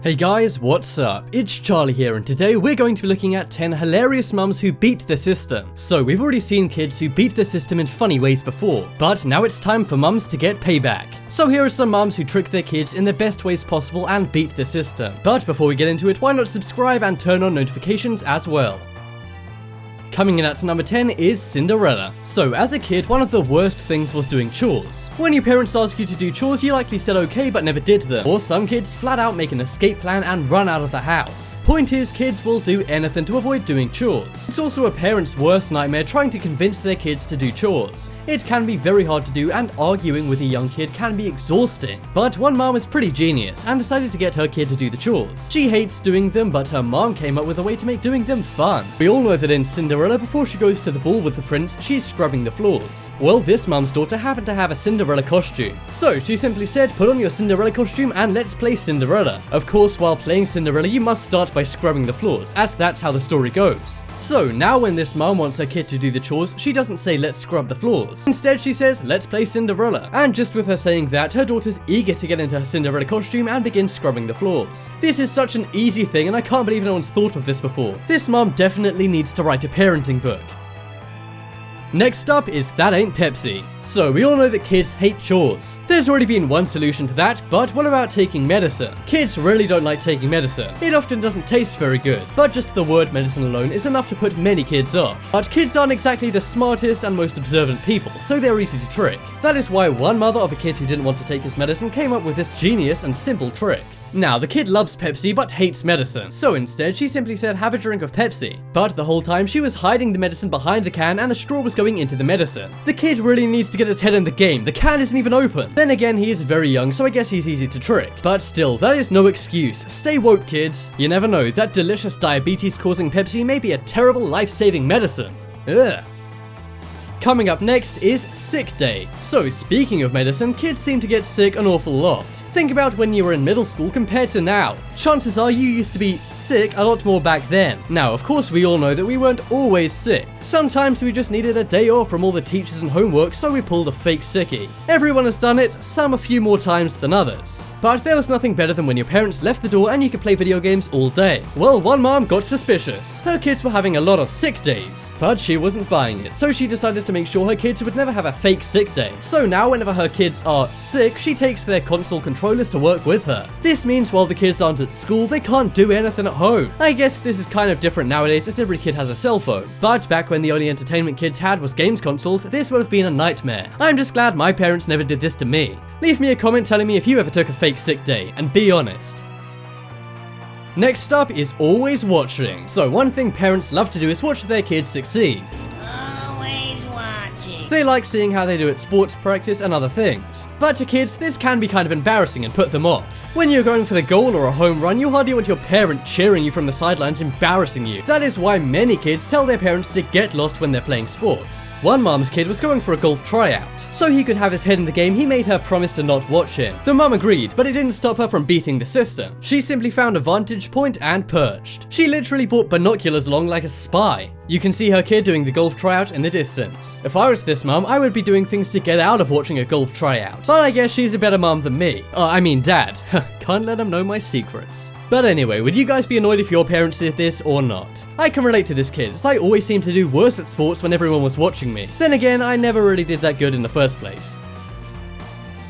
Hey guys, what's up? It's Charlie here, and today we're going to be looking at 10 hilarious mums who beat the system. So we've already seen kids who beat the system in funny ways before, but now it's time for mums to get payback. So here are some mums who trick their kids in the best ways possible and beat the system. But before we get into it, why not subscribe and turn on notifications as well? Coming in at number 10 is Cinderella. So as a kid, one of the worst things was doing chores. When your parents ask you to do chores, you likely said okay but never did them. Or some kids flat out make an escape plan and run out of the house. Point is, kids will do anything to avoid doing chores. It's also a parent's worst nightmare trying to convince their kids to do chores. It can be very hard to do, and arguing with a young kid can be exhausting. But one mom is pretty genius and decided to get her kid to do the chores. She hates doing them, but her mom came up with a way to make doing them fun. We all know that in Cinderella, before she goes to the ball with the prince, she's scrubbing the floors. Well, this mum's daughter happened to have a Cinderella costume. So she simply said, put on your Cinderella costume and let's play Cinderella. Of course, while playing Cinderella, you must start by scrubbing the floors, as that's how the story goes. So now when this mum wants her kid to do the chores, she doesn't say let's scrub the floors. Instead, she says let's play Cinderella. And just with her saying that, her daughter's eager to get into her Cinderella costume and begin scrubbing the floors. This is such an easy thing, and I can't believe no one's thought of this before. This mum definitely needs to write a parenting book. Next up is That Ain't Pepsi. So we all know that kids hate chores. There's already been one solution to that, but what about taking medicine? Kids really don't like taking medicine. It often doesn't taste very good, but just the word medicine alone is enough to put many kids off. But kids aren't exactly the smartest and most observant people, so they're easy to trick. That is why one mother of a kid who didn't want to take his medicine came up with this genius and simple trick. Now, the kid loves Pepsi but hates medicine, so instead she simply said have a drink of Pepsi. But the whole time she was hiding the medicine behind the can and the straw was going into the medicine. The kid really needs to get his head in the game, the can isn't even open. Then again, he is very young, so I guess he's easy to trick. But still, that is no excuse. Stay woke, kids. You never know, that delicious diabetes-causing Pepsi may be a terrible life-saving medicine. Ugh. Coming up next is Sick Day. So speaking of medicine, kids seem to get sick an awful lot. Think about when you were in middle school compared to now. Chances are you used to be sick a lot more back then. Now, of course, we all know that we weren't always sick. Sometimes we just needed a day off from all the teachers and homework, so we pulled a fake sickie. Everyone has done it, some a few more times than others. But there was nothing better than when your parents left the door and you could play video games all day. Well, one mom got suspicious. Her kids were having a lot of sick days, but she wasn't buying it, so she decided to make sure her kids would never have a fake sick day. So now whenever her kids are sick, she takes their console controllers to work with her. This means while the kids aren't at school, they can't do anything at home. I guess this is kind of different nowadays as every kid has a cell phone. But back when the only entertainment kids had was games consoles, this would have been a nightmare. I'm just glad my parents never did this to me. Leave me a comment telling me if you ever took a fake sick day, and be honest. Next up is always watching. So one thing parents love to do is watch their kids succeed. They like seeing how they do at sports practice and other things. But to kids, this can be kind of embarrassing and put them off. When you're going for the goal or a home run, you hardly want your parent cheering you from the sidelines embarrassing you. That is why many kids tell their parents to get lost when they're playing sports. One mom's kid was going for a golf tryout. So he could have his head in the game, he made her promise to not watch him. The mom agreed, but it didn't stop her from beating the system. She simply found a vantage point and perched. She literally brought binoculars along like a spy. You can see her kid doing the golf tryout in the distance. If I was this mum, I would be doing things to get out of watching a golf tryout. But I guess she's a better mum than me. I mean dad. Can't let them know my secrets. But anyway, would you guys be annoyed if your parents did this or not? I can relate to this kid, as I always seemed to do worse at sports when everyone was watching me. Then again, I never really did that good in the first place.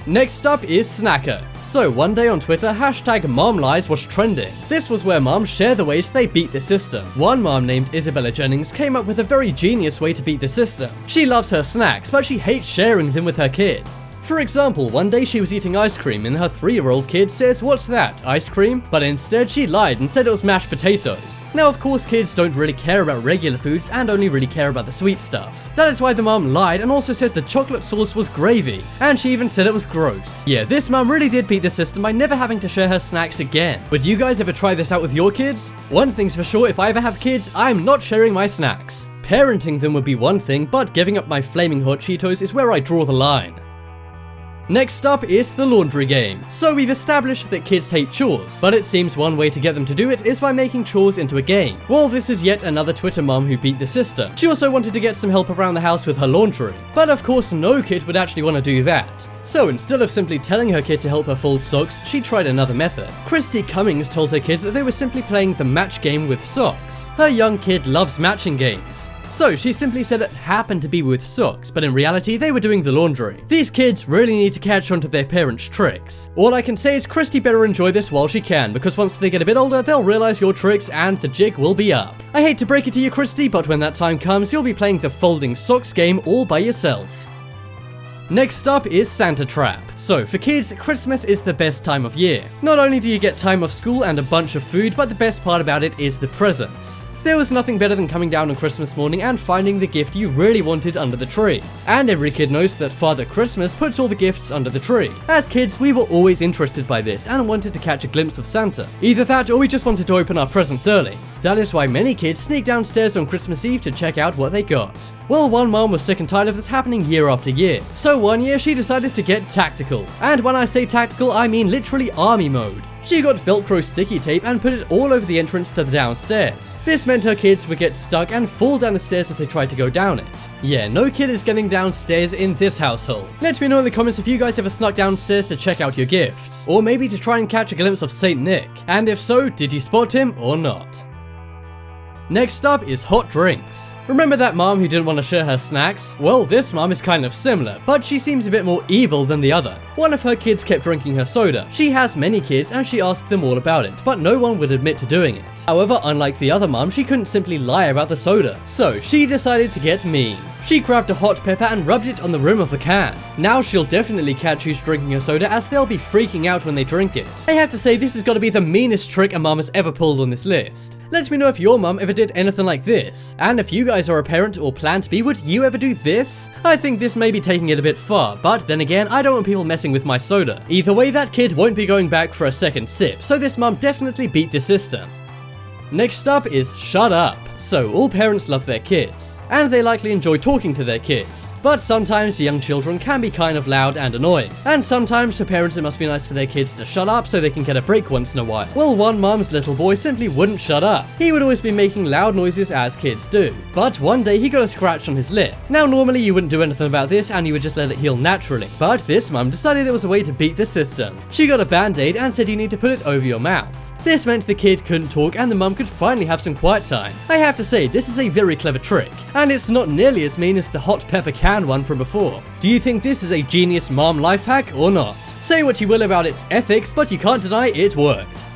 Next up is Snacker. So one day on Twitter, #MomLies was trending. This was where moms share the ways they beat the system. One mom named Isabella Jennings came up with a very genius way to beat the system. She loves her snacks, but she hates sharing them with her kid. For example, one day she was eating ice cream and her 3-year-old kid says, "What's that, ice cream?" But instead she lied and said it was mashed potatoes. Now of course kids don't really care about regular foods and only really care about the sweet stuff. That is why the mom lied and also said the chocolate sauce was gravy. And she even said it was gross. Yeah, this mom really did beat the system by never having to share her snacks again. Would you guys ever try this out with your kids? One thing's for sure, if I ever have kids, I'm not sharing my snacks. Parenting them would be one thing, but giving up my flaming hot Cheetos is where I draw the line. Next up is the laundry game. So we've established that kids hate chores, but it seems one way to get them to do it is by making chores into a game. Well, this is yet another Twitter mom who beat the system. She also wanted to get some help around the house with her laundry, but of course no kid would actually want to do that. So instead of simply telling her kid to help her fold socks, she tried another method. Christy Cummings told her kid that they were simply playing the match game with socks. Her young kid loves matching games. So she simply said it happened to be with socks, but in reality they were doing the laundry. These kids really need to catch on to their parents' tricks. All I can say is Christy better enjoy this while she can, because once they get a bit older they'll realize your tricks and the jig will be up. I hate to break it to you, Christy, but when that time comes you'll be playing the folding socks game all by yourself. Next up is Santa Trap. So for kids, Christmas is the best time of year. Not only do you get time off school and a bunch of food, but the best part about it is the presents. There was nothing better than coming down on Christmas morning and finding the gift you really wanted under the tree. And every kid knows that Father Christmas puts all the gifts under the tree. As kids, we were always interested by this and wanted to catch a glimpse of Santa. Either that or we just wanted to open our presents early. That is why many kids sneak downstairs on Christmas Eve to check out what they got. Well, one mom was sick and tired of this happening year after year. So one year she decided to get tactical. And when I say tactical, I mean literally army mode. She got Velcro sticky tape and put it all over the entrance to the downstairs. This meant her kids would get stuck and fall down the stairs if they tried to go down it. Yeah, no kid is getting downstairs in this household. Let me know in the comments if you guys ever snuck downstairs to check out your gifts, or maybe to try and catch a glimpse of Saint Nick. And if so, did you spot him or not? Next up is hot drinks. Remember that mom who didn't want to share her snacks? Well, this mom is kind of similar, but she seems a bit more evil than the other. One of her kids kept drinking her soda. She has many kids and she asked them all about it, but no one would admit to doing it. However, unlike the other mom, she couldn't simply lie about the soda. So she decided to get mean. She grabbed a hot pepper and rubbed it on the rim of the can. Now she'll definitely catch who's drinking her soda, as they'll be freaking out when they drink it. I have to say, this has got to be the meanest trick a mom has ever pulled on this list. Let me know if your mom ever did anything like this. And if you guys are a parent or plan to be, would you ever do this? I think this may be taking it a bit far, but then again, I don't want people messing with my soda. Either way, that kid won't be going back for a second sip, so this mom definitely beat the system. Next up is shut up. So all parents love their kids, and they likely enjoy talking to their kids, but sometimes young children can be kind of loud and annoying, and sometimes for parents it must be nice for their kids to shut up so they can get a break once in a while. Well, one mom's little boy simply wouldn't shut up. He would always be making loud noises as kids do, but one day he got a scratch on his lip. Now normally you wouldn't do anything about this and you would just let it heal naturally, but this mum decided it was a way to beat the system. She got a band-aid and said you need to put it over your mouth. This meant the kid couldn't talk and the mum could finally have some quiet time. I have to say, this is a very clever trick, and it's not nearly as mean as the hot pepper can one from before. Do you think this is a genius mom life hack or not? Say what you will about its ethics, but you can't deny it worked.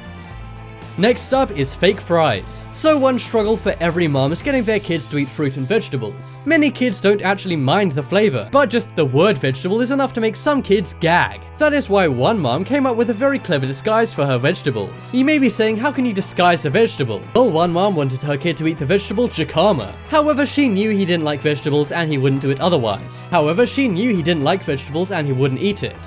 Next up is fake fries. So one struggle for every mom is getting their kids to eat fruit and vegetables. Many kids don't actually mind the flavor, but just the word vegetable is enough to make some kids gag. That is why one mom came up with a very clever disguise for her vegetables. You may be saying, how can you disguise a vegetable? Well, one mom wanted her kid to eat the vegetable jicama. However, she knew he didn't like vegetables and he wouldn't do it otherwise.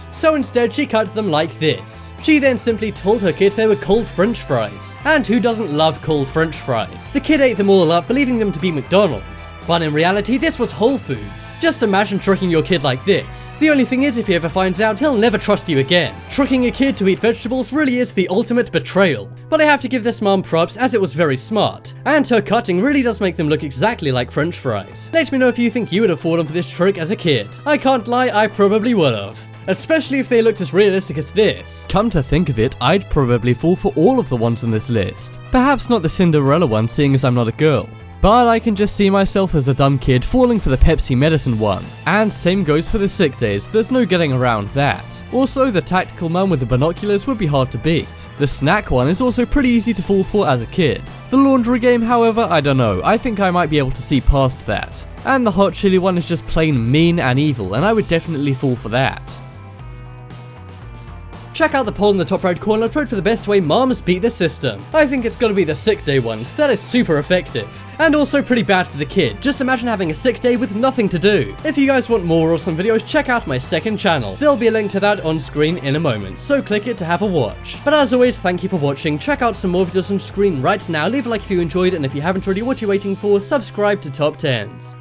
So instead she cut them like this. She then simply told her kid they were cold French fries. And who doesn't love cold French fries? The kid ate them all up, believing them to be McDonald's. But in reality, this was Whole Foods. Just imagine tricking your kid like this. The only thing is, if he ever finds out, he'll never trust you again. Tricking a kid to eat vegetables really is the ultimate betrayal. But I have to give this mom props, as it was very smart. And her cutting really does make them look exactly like French fries. Let me know if you think you would have fallen for this trick as a kid. I can't lie, I probably would have. Especially if they looked as realistic as this. Come to think of it, I'd probably fall for all of the ones on this list. Perhaps not the Cinderella one, seeing as I'm not a girl. But I can just see myself as a dumb kid falling for the Pepsi medicine one. And same goes for the sick days, there's no getting around that. Also, the tactical mum with the binoculars would be hard to beat. The snack one is also pretty easy to fall for as a kid. The laundry game, however, I don't know, I think I might be able to see past that. And the hot chili one is just plain mean and evil, and I would definitely fall for that. Check out the poll in the top right corner and vote for the best way moms beat the system. I think it's gotta be the sick day ones, that is super effective. And also pretty bad for the kid, just imagine having a sick day with nothing to do. If you guys want more awesome videos, check out my second channel. There'll be a link to that on screen in a moment, so click it to have a watch. But as always, thank you for watching, check out some more videos on screen right now, leave a like if you enjoyed, and if you haven't already, what are you waiting for? Subscribe to Top 10s.